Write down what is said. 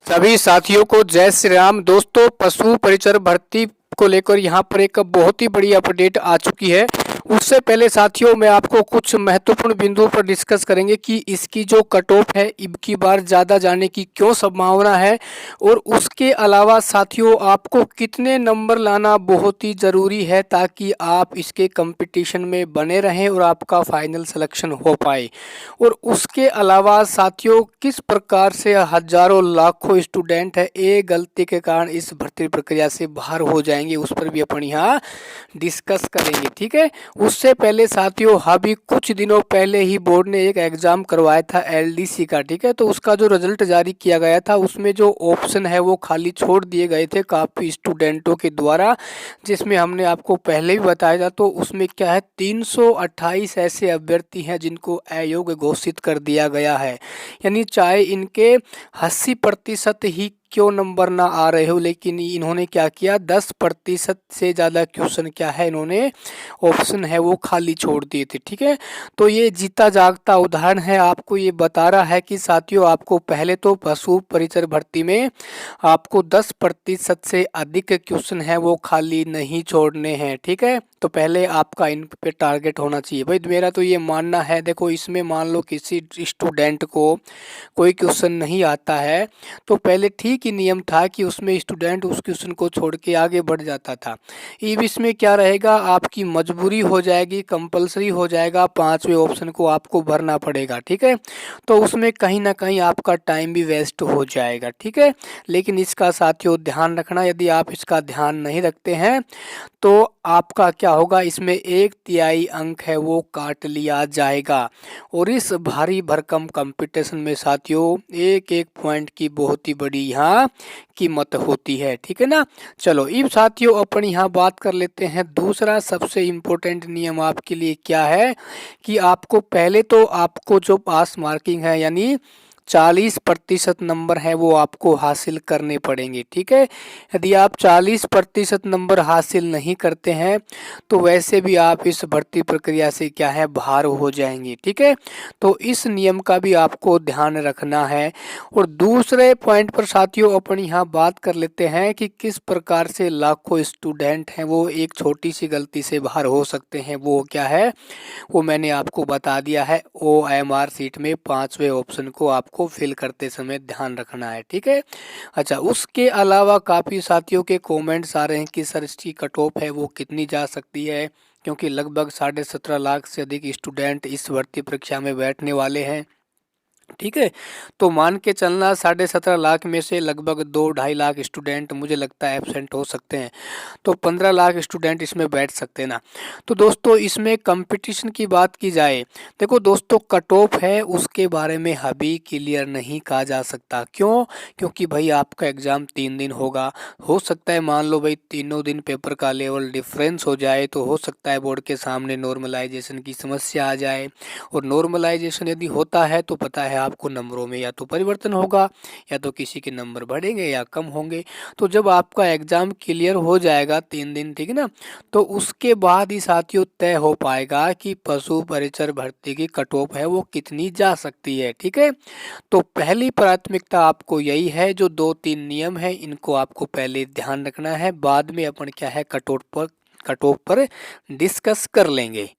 सभी साथियों को जय श्री राम। दोस्तों, पशु परिचर भर्ती को लेकर यहाँ पर एक बहुत ही बड़ी अपडेट आ चुकी है। उससे पहले साथियों, मैं आपको कुछ महत्वपूर्ण बिंदुओं पर डिस्कस करेंगे कि इसकी जो कट ऑफ है अब की बार ज़्यादा जाने की क्यों संभावना है, और उसके अलावा साथियों आपको कितने नंबर लाना बहुत ही ज़रूरी है ताकि आप इसके कंपटीशन में बने रहें और आपका फाइनल सिलेक्शन हो पाए। और उसके अलावा साथियों किस प्रकार से हजारों लाखों स्टूडेंट है एक गलती के कारण इस भर्ती प्रक्रिया से बाहर हो जाएंगे, उस पर भी अपन यहाँ डिस्कस करेंगे। ठीक है, उससे पहले साथियों अभी कुछ दिनों पहले ही बोर्ड ने एक एग्जाम करवाया था एलडीसी का। ठीक है, तो उसका जो रिजल्ट जारी किया गया था उसमें जो ऑप्शन है वो खाली छोड़ दिए गए थे काफ़ी स्टूडेंटों के द्वारा, जिसमें हमने आपको पहले भी बताया था। तो उसमें क्या है, 328 ऐसे अभ्यर्थी हैं जिनको अयोग्य घोषित कर दिया गया है। यानी चाहे इनके 80% ही क्यों नंबर ना आ रहे हो, लेकिन इन्होंने क्या किया, 10% से ज़्यादा क्वेश्चन क्या है इन्होंने ऑप्शन है वो खाली छोड़ दिए थे। ठीक है, तो ये जीता जागता उदाहरण है, आपको ये बता रहा है कि साथियों आपको पहले तो पशु परिचर भर्ती में आपको 10% से अधिक क्वेश्चन है वो खाली नहीं छोड़ने हैं। ठीक है, तो पहले आपका इन पे टारगेट होना चाहिए। भाई मेरा तो ये मानना है, देखो इसमें मान लो किसी स्टूडेंट को कोई क्वेश्चन नहीं आता है तो पहले ठीक ही नियम था कि उसमें स्टूडेंट उस क्वेश्चन को छोड़ के आगे बढ़ जाता था। अब इसमें क्या रहेगा, आपकी मजबूरी हो जाएगी, कंपलसरी हो जाएगा, 5वें ऑप्शन को आपको भरना पड़ेगा। ठीक है, तो उसमें कहीं ना कहीं आपका टाइम भी वेस्ट हो जाएगा। ठीक है, लेकिन इसका साथियों ध्यान रखना, यदि आप इसका ध्यान नहीं रखते हैं तो आपका क्या होगा, इसमें 1/3 अंक है वो काट लिया जाएगा। और इस भारी भरकम कंपटीशन में साथियों एक एक पॉइंट की बहुत ही बड़ी यहाँ कीमत होती है। ठीक है ना। चलो अब साथियों अपन यहाँ बात कर लेते हैं, दूसरा सबसे इम्पोर्टेंट नियम आपके लिए क्या है कि आपको पहले तो आपको जो पास मार्किंग है यानी 40% नंबर है वो आपको हासिल करने पड़ेंगे। ठीक है, यदि आप 40% नंबर हासिल नहीं करते हैं तो वैसे भी आप इस भर्ती प्रक्रिया से क्या है बाहर हो जाएंगे। ठीक है, तो इस नियम का भी आपको ध्यान रखना है। और दूसरे पॉइंट पर साथियों अपन यहाँ बात कर लेते हैं कि किस प्रकार से लाखों स्टूडेंट हैं वो एक छोटी सी गलती से बाहर हो सकते हैं। वो क्या है, वो मैंने आपको बता दिया है। OMR सीट में 5वें ऑप्शन को आपको फिल करते समय ध्यान रखना है। ठीक है, अच्छा उसके अलावा काफ़ी साथियों के कमेंट्स आ रहे हैं कि सर इसकी कट ऑफ है वो कितनी जा सकती है, क्योंकि लगभग 17.5 लाख से अधिक स्टूडेंट इस भर्ती परीक्षा में बैठने वाले हैं। ठीक है, तो मान के चलना 17.5 लाख में से लगभग 2-2.5 लाख स्टूडेंट मुझे लगता है एब्सेंट हो सकते हैं, तो 15 लाख स्टूडेंट इसमें बैठ सकते हैं ना। तो दोस्तों इसमें कंपटीशन की बात की जाए, देखो दोस्तों कट ऑफ है उसके बारे में अभी क्लियर नहीं कहा जा सकता। क्यों, क्योंकि भाई आपका एग्ज़ाम 3 दिन होगा, हो सकता है मान लो भाई तीनों दिन पेपर का लेवल डिफरेंस हो जाए, तो हो सकता है बोर्ड के सामने नॉर्मलाइजेशन की समस्या आ जाए। और नॉर्मलाइजेशन यदि होता है तो पता है आपको नंबरों में या तो परिवर्तन होगा या तो किसी के नंबर बढ़ेंगे या कम होंगे। तो जब आपका एग्ज़ाम क्लियर हो जाएगा 3 दिन, ठीक है ना, तो उसके बाद ही साथियों तय हो पाएगा कि पशु परिचर भर्ती की कट ऑफ है वो कितनी जा सकती है। ठीक है, तो पहली प्राथमिकता आपको यही है, जो 2-3 नियम है इनको आपको पहले ध्यान रखना है, बाद में अपन क्या है कट ऑफ पर डिस्कस कर लेंगे।